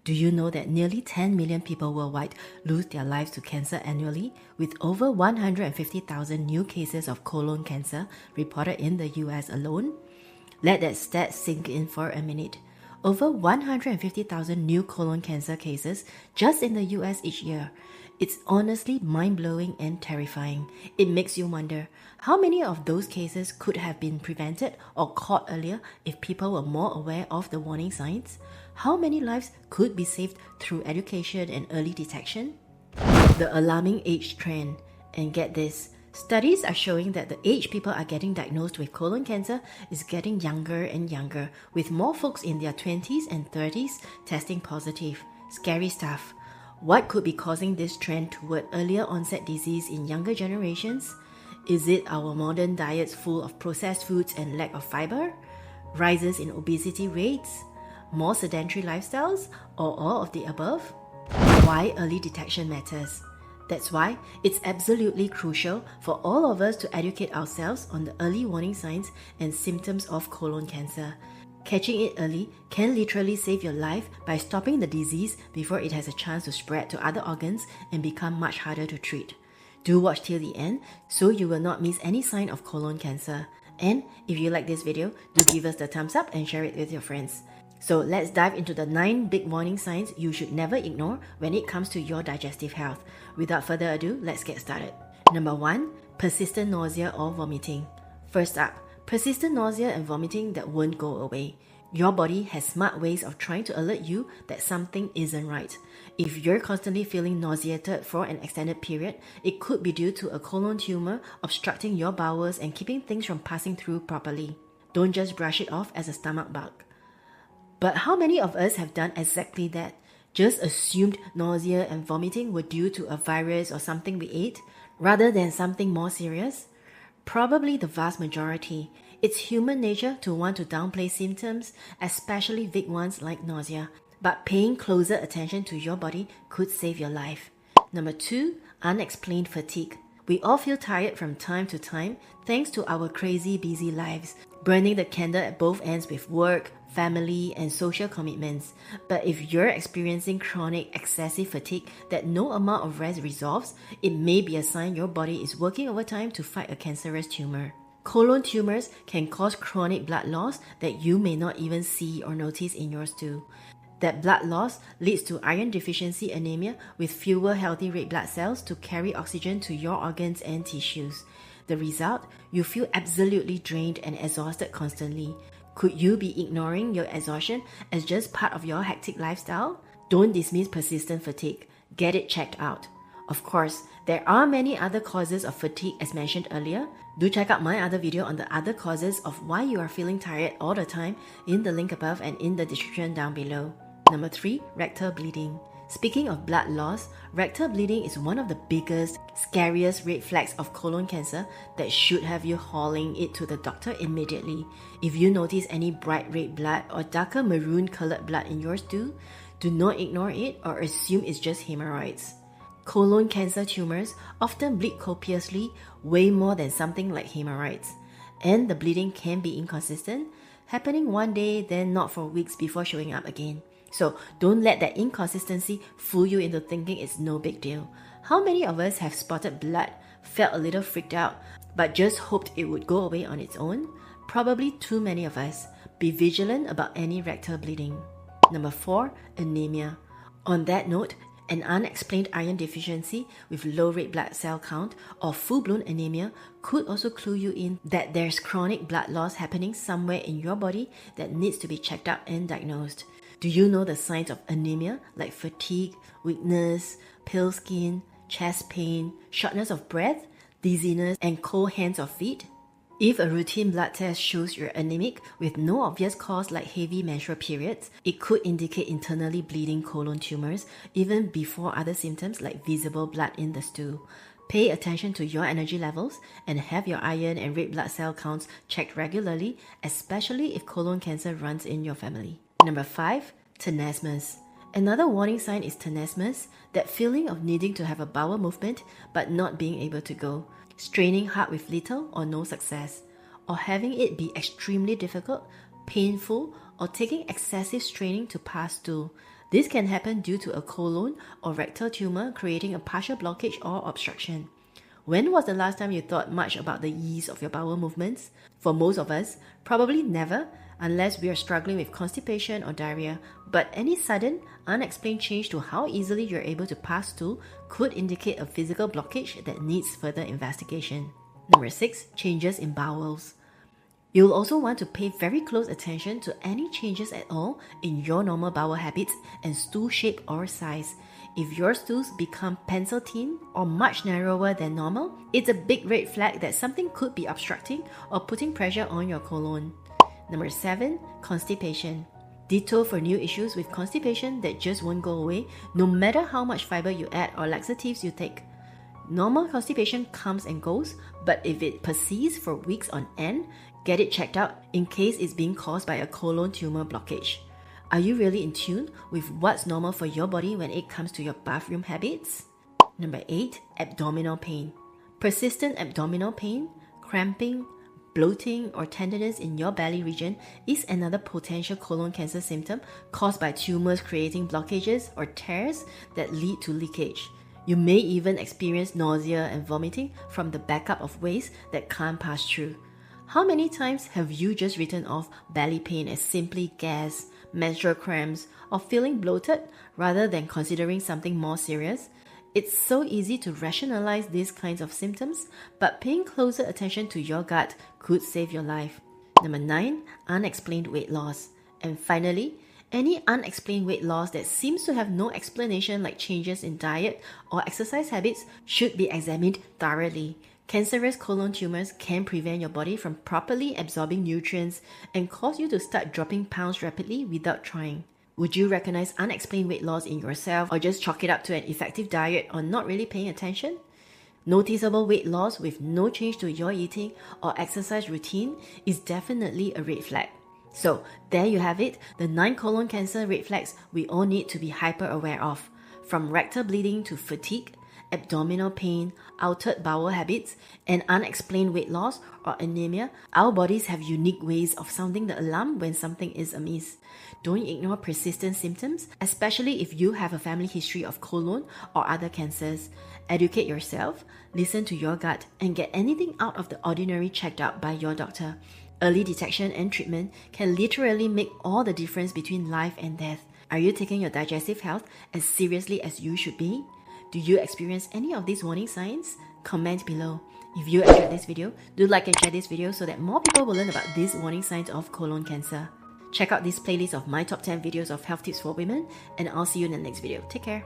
Do you know that nearly 10 million people worldwide lose their lives to cancer annually, with over 150,000 new cases of colon cancer reported in the US alone? Let that stat sink in for a minute. Over 150,000 new colon cancer cases just in the US each year. It's honestly mind-blowing and terrifying. It makes you wonder, how many of those cases could have been prevented or caught earlier if people were more aware of the warning signs? How many lives could be saved through education and early detection? The alarming age trend. And get this, studies are showing that the age people are getting diagnosed with colon cancer is getting younger and younger, with more folks in their 20s and 30s testing positive. Scary stuff. What could be causing this trend toward earlier onset disease in younger generations? Is it our modern diets full of processed foods and lack of fiber? Rises in obesity rates? More sedentary lifestyles? Or all of the above? Why early detection matters. That's why it's absolutely crucial for all of us to educate ourselves on the early warning signs and symptoms of colon cancer. Catching it early can literally save your life by stopping the disease before it has a chance to spread to other organs and become much harder to treat. Do watch till the end so you will not miss any sign of colon cancer. And if you like this video, do give us the thumbs up and share it with your friends. So let's dive into the 9 big warning signs you should never ignore when it comes to your digestive health. Without further ado, let's get started. Number 1. Persistent nausea or vomiting. First up, persistent nausea and vomiting that won't go away. Your body has smart ways of trying to alert you that something isn't right. If you're constantly feeling nauseated for an extended period, it could be due to a colon tumor obstructing your bowels and keeping things from passing through properly. Don't just brush it off as a stomach bug. But how many of us have done exactly that? Just assumed nausea and vomiting were due to a virus or something we ate, rather than something more serious? Probably the vast majority. It's human nature to want to downplay symptoms, especially big ones like nausea. But paying closer attention to your body could save your life. Number 2, unexplained fatigue. We all feel tired from time to time thanks to our crazy busy lives, burning the candle at both ends with work, family, and social commitments. But if you're experiencing chronic excessive fatigue that no amount of rest resolves, it may be a sign your body is working overtime to fight a cancerous tumor. Colon tumors can cause chronic blood loss that you may not even see or notice in your stool. That blood loss leads to iron deficiency anemia with fewer healthy red blood cells to carry oxygen to your organs and tissues. The result? You feel absolutely drained and exhausted constantly. Could you be ignoring your exhaustion as just part of your hectic lifestyle? Don't dismiss persistent fatigue. Get it checked out. Of course, there are many other causes of fatigue as mentioned earlier. Do check out my other video on the other causes of why you are feeling tired all the time in the link above and in the description down below. Number 3, rectal bleeding. Speaking of blood loss, rectal bleeding is one of the biggest, scariest red flags of colon cancer that should have you hauling it to the doctor immediately. If you notice any bright red blood or darker maroon colored blood in your stool, do not ignore it or assume it's just hemorrhoids. Colon cancer tumors often bleed copiously, way more than something like hemorrhoids. And the bleeding can be inconsistent, happening one day then not for weeks before showing up again. So don't let that inconsistency fool you into thinking it's no big deal. How many of us have spotted blood, felt a little freaked out, but just hoped it would go away on its own? Probably too many of us. Be vigilant about any rectal bleeding. Number 4, anemia. On that note, an unexplained iron deficiency with low red blood cell count or full-blown anemia could also clue you in that there's chronic blood loss happening somewhere in your body that needs to be checked out and diagnosed. Do you know the signs of anemia like fatigue, weakness, pale skin, chest pain, shortness of breath, dizziness, and cold hands or feet? If a routine blood test shows you're anemic with no obvious cause like heavy menstrual periods, it could indicate internally bleeding colon tumors even before other symptoms like visible blood in the stool. Pay attention to your energy levels and have your iron and red blood cell counts checked regularly, especially if colon cancer runs in your family. Number 5, tenesmus. Another warning sign is tenesmus, that feeling of needing to have a bowel movement but not being able to go, straining hard with little or no success, or having it be extremely difficult, painful, or taking excessive straining to pass stool. This can happen due to a colon or rectal tumor creating a partial blockage or obstruction. When was the last time you thought much about the ease of your bowel movements? For most of us, probably never, unless we are struggling with constipation or diarrhea, but any sudden, unexplained change to how easily you're able to pass stool could indicate a physical blockage that needs further investigation. Number 6, changes in bowels. You'll also want to pay very close attention to any changes at all in your normal bowel habits and stool shape or size. If your stools become pencil thin or much narrower than normal, it's a big red flag that something could be obstructing or putting pressure on your colon. Number 7, constipation. Ditto for new issues with constipation that just won't go away no matter how much fiber you add or laxatives you take. Normal constipation comes and goes, but if it persists for weeks on end, get it checked out in case it's being caused by a colon tumor blockage. Are you really in tune with what's normal for your body when it comes to your bathroom habits? Number 8, abdominal pain. Persistent abdominal pain, cramping, bloating, or tenderness in your belly region is another potential colon cancer symptom caused by tumors creating blockages or tears that lead to leakage. You may even experience nausea and vomiting from the backup of waste that can't pass through. How many times have you just written off belly pain as simply gas, menstrual cramps, or feeling bloated rather than considering something more serious? It's so easy to rationalize these kinds of symptoms, but paying closer attention to your gut could save your life. Number 9, unexplained weight loss. And finally, any unexplained weight loss that seems to have no explanation, like changes in diet or exercise habits, should be examined thoroughly. Cancerous colon tumors can prevent your body from properly absorbing nutrients and cause you to start dropping pounds rapidly without trying. Would you recognize unexplained weight loss in yourself or just chalk it up to an effective diet or not really paying attention? Noticeable weight loss with no change to your eating or exercise routine is definitely a red flag. So there you have it, the 9 colon cancer red flags we all need to be hyper aware of. From rectal bleeding to fatigue, abdominal pain, altered bowel habits, and unexplained weight loss or anemia, our bodies have unique ways of sounding the alarm when something is amiss. Don't ignore persistent symptoms, especially if you have a family history of colon or other cancers. Educate yourself, listen to your gut, and get anything out of the ordinary checked out by your doctor. Early detection and treatment can literally make all the difference between life and death. Are you taking your digestive health as seriously as you should be? Do you experience any of these warning signs? Comment below. If you enjoyed this video, do like and share this video so that more people will learn about these warning signs of colon cancer. Check out this playlist of my top 10 videos of health tips for women, and I'll see you in the next video. Take care.